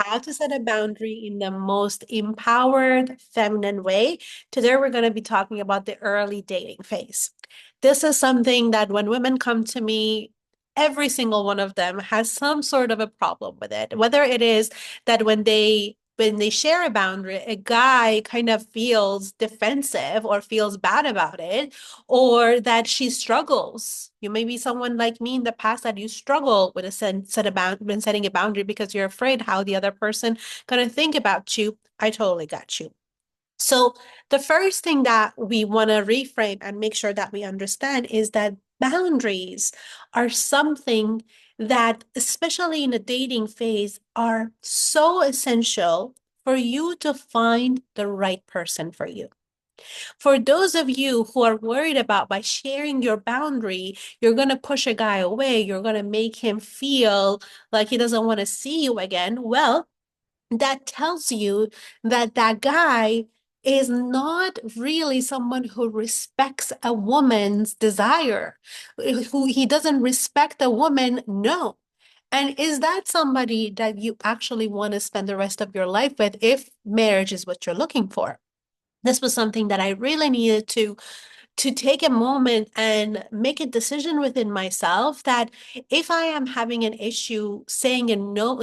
how to set a boundary in the most empowered, feminine way. Today, we're going to be talking about the early dating phase. This is something that when women come to me, every single one of them has some sort of a problem with it. Whether it is that when they share a boundary, a guy kind of feels defensive or feels bad about it, or that she struggles. You may be someone like me in the past that you struggle with a when setting a boundary because you're afraid how the other person gonna think about you. I totally got you. So the first thing that we want to reframe and make sure that we understand is that boundaries are something that, especially in the dating phase, are so essential for you to find the right person for you. For those of you who are worried about by sharing your boundary, you're going to push a guy away, you're going to make him feel like he doesn't want to see you again. Well, that tells you that that guy is not really someone who respects a woman's desire, who he doesn't respect a woman, no. And is that somebody that you actually want to spend the rest of your life with if marriage is what you're looking for? This was something that I really needed to take a moment and make a decision within myself that if I am having an issue saying no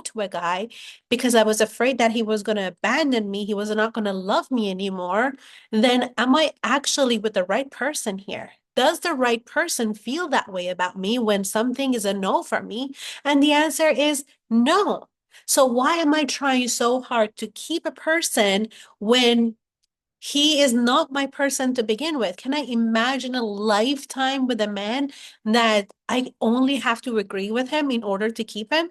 to a guy because I was afraid that he was going to abandon me, he was not going to love me anymore, then am I actually with the right person here? Does the right person feel that way about me when something is a no for me? And the answer is no. So why am I trying so hard to keep a person when he is not my person to begin with? Can I imagine a lifetime with a man that I only have to agree with him in order to keep him?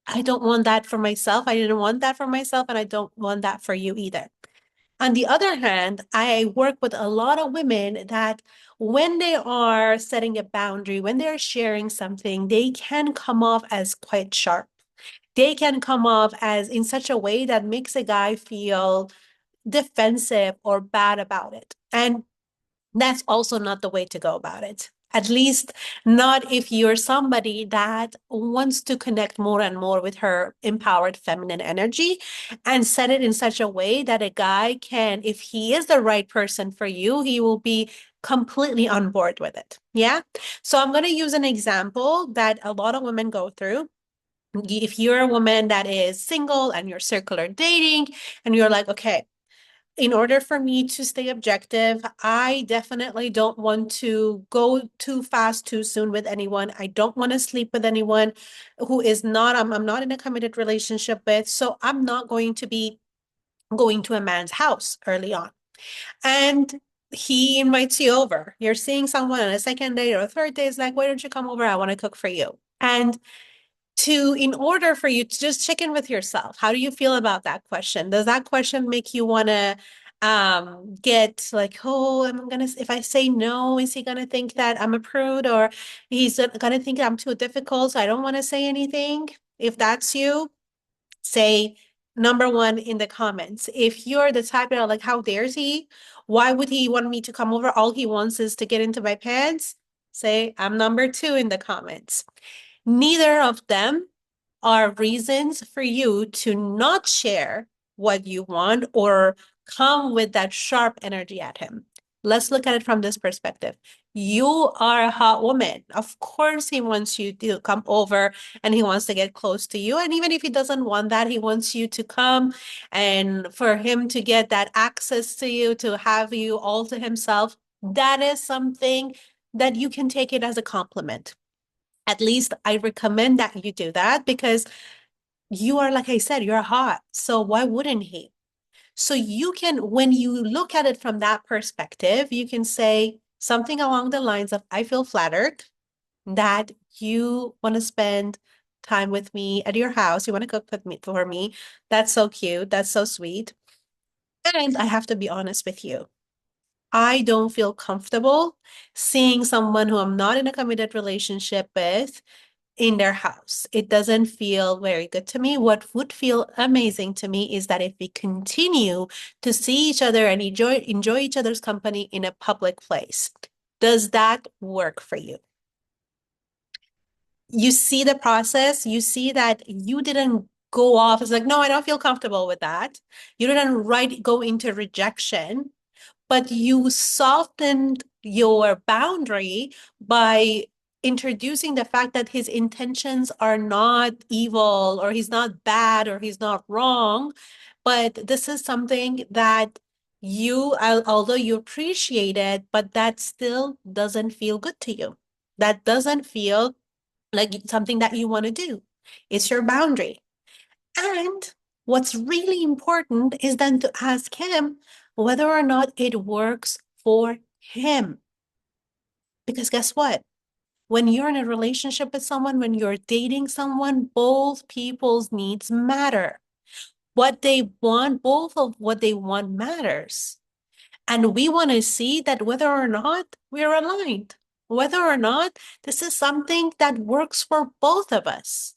I don't want that for myself. I didn't want that for myself, and I don't want that for you either. On the other hand, I work with a lot of women that when they are setting a boundary, when they're sharing something, they can come off as quite sharp. They can come off as in such a way that makes a guy feel defensive or bad about it. And that's also not the way to go about it. At least not if you're somebody that wants to connect more and more with her empowered feminine energy and set it in such a way that a guy can, if he is the right person for you, he will be completely on board with it. Yeah. So I'm going to use an example that a lot of women go through. If you're a woman that is single and you're circular dating and you're like, okay, in order for me to stay objective, I definitely don't want to go too fast, too soon with anyone. I don't want to sleep with anyone who is not, I'm not in a committed relationship with. So I'm not going to be going to a man's house early on. And he invites you over. You're seeing someone on a second date or a third date, is like, why don't you come over? I want to cook for you. And in order for you to just check in with yourself, how do you feel about that question? Does that question make you want to get like, oh, if I say no, is he gonna think that I'm a prude, or he's gonna think I'm too difficult, so I don't want to say anything? If that's you, say number one in the comments. If you're the type that are like, how dares he? Why would he want me to come over? All he wants is to get into my pants. Say I'm number two in the comments. Neither of them are reasons for you to not share what you want or come with that sharp energy at him. Let's look at it from this perspective. You are a hot woman. Of course, he wants you to come over and he wants to get close to you. And even if he doesn't want that, he wants you to come and for him to get that access to you, to have you all to himself. That is something that you can take it as a compliment. At least I recommend that you do that because you are, like I said, you're hot. So why wouldn't he? So you can, when you look at it from that perspective, you can say something along the lines of, I feel flattered that you want to spend time with me at your house. You want to cook with me for me. That's so cute. That's so sweet. And I have to be honest with you. I don't feel comfortable seeing someone who I'm not in a committed relationship with in their house. It doesn't feel very good to me. What would feel amazing to me is that if we continue to see each other and enjoy each other's company in a public place. Does that work for you? You see the process, you see that you didn't go off. It's like, no, I don't feel comfortable with that. You didn't go into rejection, but you softened your boundary by introducing the fact that his intentions are not evil or he's not bad or he's not wrong. But this is something that although you appreciate it, but that still doesn't feel good to you. That doesn't feel like something that you want to do. It's your boundary. And what's really important is then to ask him whether or not it works for him. Because guess what? When you're in a relationship with someone, when you're dating someone, both people's needs matter. What they want, both of what they want matters. And we want to see that whether or not we're aligned, whether or not this is something that works for both of us.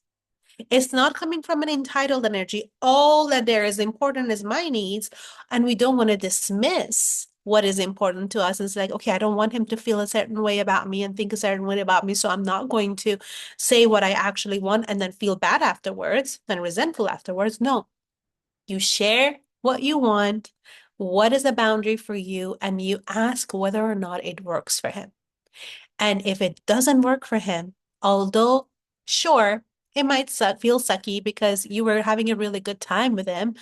It's not coming from an entitled energy. All that there is important is my needs. And we don't want to dismiss what is important to us. It's like, okay, I don't want him to feel a certain way about me and think a certain way about me. So I'm not going to say what I actually want and then feel bad afterwards and resentful afterwards. No, you share what you want, what is a boundary for you, and you ask whether or not it works for him. And if it doesn't work for him, although sure, it might feel sucky because you were having a really good time with him,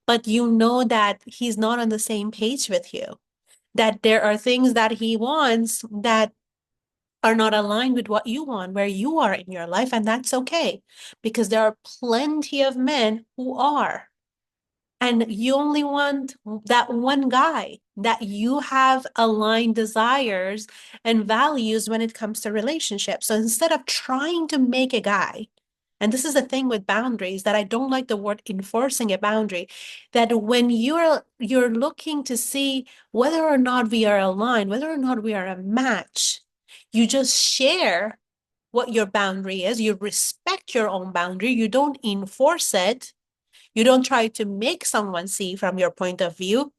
but you know that he's not on the same page with you, that there are things that he wants that are not aligned with what you want, where you are in your life, and that's okay because there are plenty of men who are. And you only want that one guy, that you have aligned desires and values when it comes to relationships. So instead of trying to make a guy, and this is the thing with boundaries that I don't like the word enforcing a boundary, that when you're looking to see whether or not we are aligned, whether or not we are a match, you just share what your boundary is. You respect your own boundary. You don't enforce it. You don't try to make someone see from your point of view.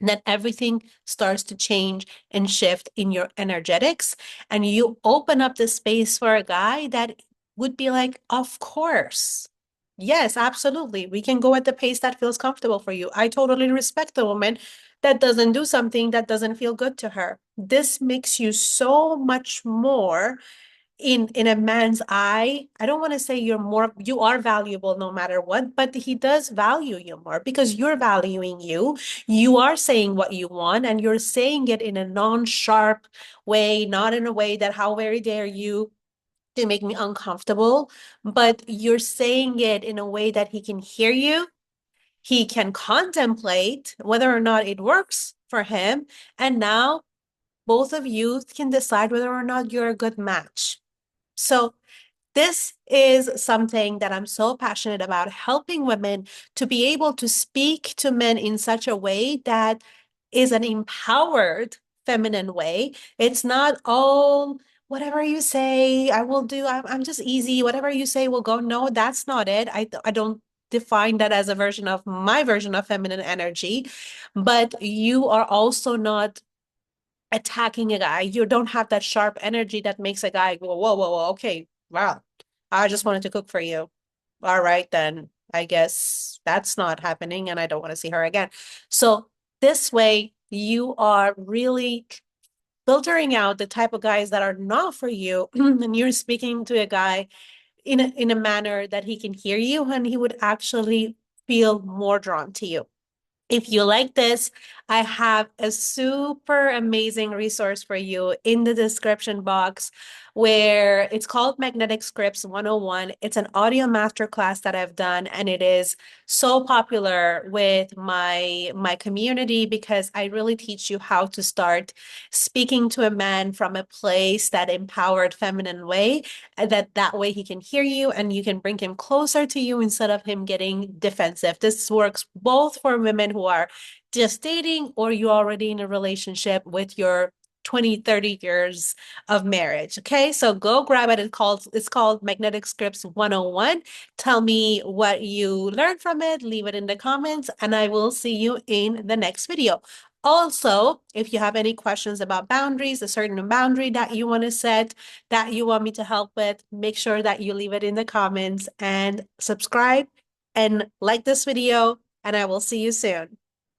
Then everything starts to change and shift in your energetics. And you open up the space for a guy that would be like, of course. Yes, absolutely. We can go at the pace that feels comfortable for you. I totally respect the woman that doesn't do something that doesn't feel good to her. This makes you so much more in a man's eye. I don't want to say you are valuable no matter what, but he does value you more because you're valuing you. You are saying what you want and you're saying it in a non-sharp way, not in a way that how very dare you to make me uncomfortable, but you're saying it in a way that he can hear you. He can contemplate whether or not it works for him. And now both of you can decide whether or not you're a good match. So this is something that I'm so passionate about, helping women to be able to speak to men in such a way that is an empowered feminine way. It's not all whatever you say, I will do. I'm just easy. Whatever you say will go. No, that's not it. I don't define that as a version of my version of feminine energy, but you are also not attacking a guy. You don't have that sharp energy that makes a guy go, whoa, whoa, whoa, okay, wow, I just wanted to cook for you. All right, then I guess that's not happening and I don't want to see her again. So this way, you are really filtering out the type of guys that are not for you, and you're speaking to a guy in a manner that he can hear you and he would actually feel more drawn to you. If you like this, I have a super amazing resource for you in the description box where it's called Magnetic Scripts 101. It's an audio masterclass that I've done, and it is so popular with my community because I really teach you how to start speaking to a man from a place that empowered feminine way, and that way he can hear you and you can bring him closer to you instead of him getting defensive. This works both for women who are just dating or you're already in a relationship with your 20, 30 years of marriage. Okay, so go grab it. It's called Magnetic Scripts 101. Tell me what you learned from it, leave it in the comments, and I will see you in the next video. Also, if you have any questions about boundaries, a certain boundary that you want to set, that you want me to help with, make sure that you leave it in the comments and subscribe and like this video, and I will see you soon.